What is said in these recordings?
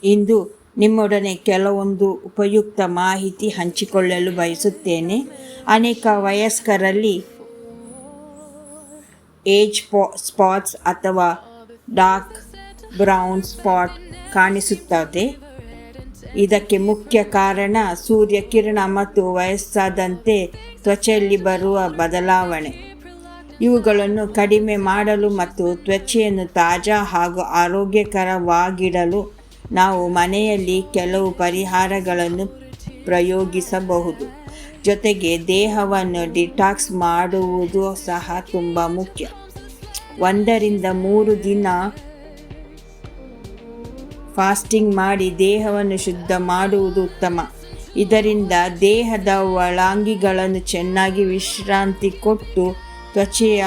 ಇಂದು ನಿಮ್ಮೊಡನೆ ಕೆಲವೊಂದು ಉಪಯುಕ್ತ ಮಾಹಿತಿ ಹಂಚಿಕೊಳ್ಳಲು ಬಯಸುತ್ತೇನೆ. ಅನೇಕ ವಯಸ್ಕರಲ್ಲಿ ಏಜ್ ಸ್ಪಾಟ್ಸ್ ಅಥವಾ ಡಾರ್ಕ್ ಬ್ರೌನ್ ಸ್ಪಾಟ್ ಕಾಣಿಸುತ್ತದೆ. ಇದಕ್ಕೆ ಮುಖ್ಯ ಕಾರಣ ಸೂರ್ಯ ಕಿರಣ ಮತ್ತು ವಯಸ್ಸಾದಂತೆ ತ್ವಚೆಯಲ್ಲಿ ಬರುವ ಬದಲಾವಣೆ. ಇವುಗಳನ್ನು ಕಡಿಮೆ ಮಾಡಲು ಮತ್ತು ತ್ವಚೆಯನ್ನು ತಾಜಾ ಹಾಗೂ ಆರೋಗ್ಯಕರವಾಗಿಡಲು ನಾವು ಮನೆಯಲ್ಲಿ ಕೆಲವು ಪರಿಹಾರಗಳನ್ನು ಪ್ರಯೋಗಿಸಬಹುದು. ಜೊತೆಗೆ ದೇಹವನ್ನು ಡಿಟಾಕ್ಸ್ ಮಾಡುವುದು ಸಹ ತುಂಬ ಮುಖ್ಯ. 1 ರಿಂದ 3 ದಿನ ಫಾಸ್ಟಿಂಗ್ ಮಾಡಿ ದೇಹವನ್ನು ಶುದ್ಧ ಮಾಡುವುದು ಉತ್ತಮ. ಇದರಿಂದ ದೇಹದ ಒಳಾಂಗಿಗಳನ್ನು ಚೆನ್ನಾಗಿ ವಿಶ್ರಾಂತಿ ಕೊಟ್ಟು ತ್ವಚೆಯ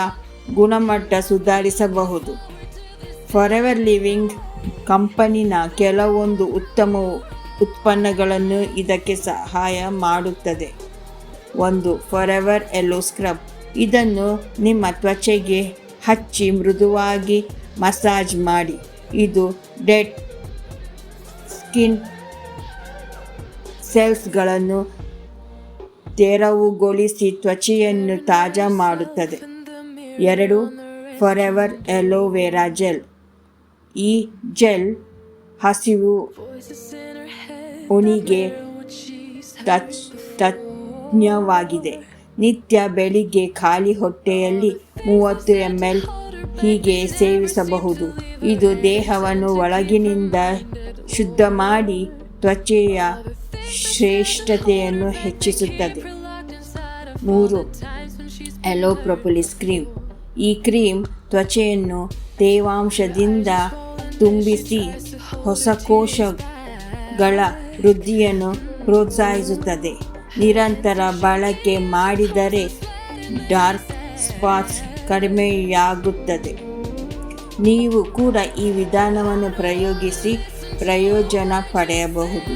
ಗುಣಮಟ್ಟ ಸುಧಾರಿಸಬಹುದು. ಫಾರೆವರ್ ಲಿವಿಂಗ್ ಕಂಪನಿನ ಕೆಲವೊಂದು ಉತ್ತಮ ಉತ್ಪನ್ನಗಳನ್ನು ಇದಕ್ಕೆ ಸಹಾಯ ಮಾಡುತ್ತದೆ. 1. Forever aloe scrub. ಇದನ್ನು ನಿಮ್ಮ ತ್ವಚೆಗೆ ಹಚ್ಚಿ ಮೃದುವಾಗಿ ಮಸಾಜ್ ಮಾಡಿ. ಇದು ಡೆಡ್ ಸ್ಕಿನ್ ಸೆಲ್ಸ್ಗಳನ್ನು ತೆರವುಗೊಳಿಸಿ ತ್ವಚೆಯನ್ನು ತಾಜಾ ಮಾಡುತ್ತದೆ. 2. Forever aloe vera gel. ಈ ಜೆಲ್ ಹಸಿವು ಉಣಿಗೆ ತಜ್ಞವಾಗಿದೆ. ನಿತ್ಯ ಬೆಳಿಗ್ಗೆ ಖಾಲಿ ಹೊಟ್ಟೆಯಲ್ಲಿ 30 ml ಹೀಗೆ ಸೇವಿಸಬಹುದು. ಇದು ದೇಹವನ್ನು ಒಳಗಿನಿಂದ ಶುದ್ಧ ಮಾಡಿ ತ್ವಚೆಯ ಶ್ರೇಷ್ಠತೆಯನ್ನು ಹೆಚ್ಚಿಸುತ್ತದೆ. 3. Aloe propolis cream. ಈ ಕ್ರೀಮ್ ತ್ವಚೆಯನ್ನು ತೇವಾಂಶದಿಂದ ತುಂಬಿಸಿ ಹೊಸ ಕೋಶಗಳ ವೃದ್ಧಿಯನ್ನು ಪ್ರೋತ್ಸಾಹಿಸುತ್ತದೆ. ನಿರಂತರ ಬಳಕೆ ಮಾಡಿದರೆ ಡಾರ್ಕ್ ಸ್ಪಾಟ್ಸ್ ಕಡಿಮೆಯಾಗುತ್ತದೆ. ನೀವು ಕೂಡ ಈ ವಿಧಾನವನ್ನು ಪ್ರಯೋಗಿಸಿ ಪ್ರಯೋಜನ ಪಡೆಯಬಹುದು.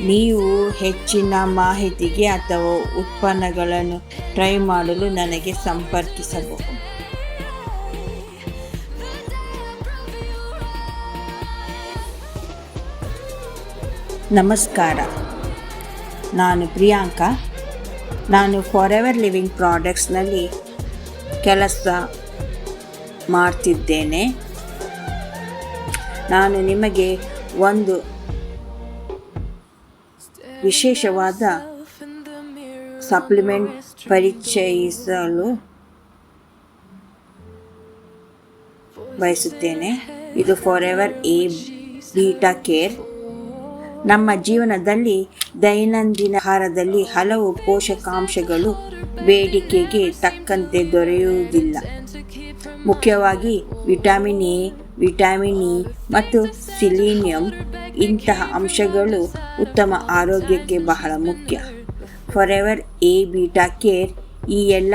ನೀವು ಹೆಚ್ಚಿನ ಮಾಹಿತಿಗೆ ಅಥವಾ ಉತ್ಪನ್ನಗಳನ್ನು ಟ್ರೈ ಮಾಡಲು ನನಗೆ ಸಂಪರ್ಕಿಸಬಹುದು. ನಮಸ್ಕಾರ, ನಾನು ಪ್ರಿಯಾಂಕಾ. ನಾನು ಫಾರೆವರ್ ಲಿವಿಂಗ್ ಪ್ರಾಡಕ್ಟ್ಸ್ನಲ್ಲಿ ಕೆಲಸ ಮಾಡ್ತಿದ್ದೇನೆ. ನಾನು ನಿಮಗೆ ಒಂದು ವಿಶೇಷವಾದ ಸಪ್ಲಿಮೆಂಟ್ ಪರಿಚಯಿಸಲು ಬಯಸುತ್ತೇನೆ. ಇದು ಫಾರೆವರ್ ಎ ಬೀಟಾ ಕೇರ್. ನಮ್ಮ ಜೀವನದಲ್ಲಿ ದೈನಂದಿನ ಆಹಾರದಲ್ಲಿ ಹಲವು ಪೋಷಕಾಂಶಗಳು ಬೇಡಿಕೆಗೆ ತಕ್ಕಂತೆ ದೊರೆಯುವುದಿಲ್ಲ. ಮುಖ್ಯವಾಗಿ ವಿಟಮಿನ್ ಎ, ವಿಟಮಿನ್ ಇ ಮತ್ತು ಸಿಲಿನಿಯಂ ಇಂತಹ ಅಂಶಗಳು ಉತ್ತಮ ಆರೋಗ್ಯಕ್ಕೆ ಬಹಳ ಮುಖ್ಯ. ಫಾರೆವರ್ ಎ ಬೀಟಾ ಕೇರ್ ಈ ಎಲ್ಲ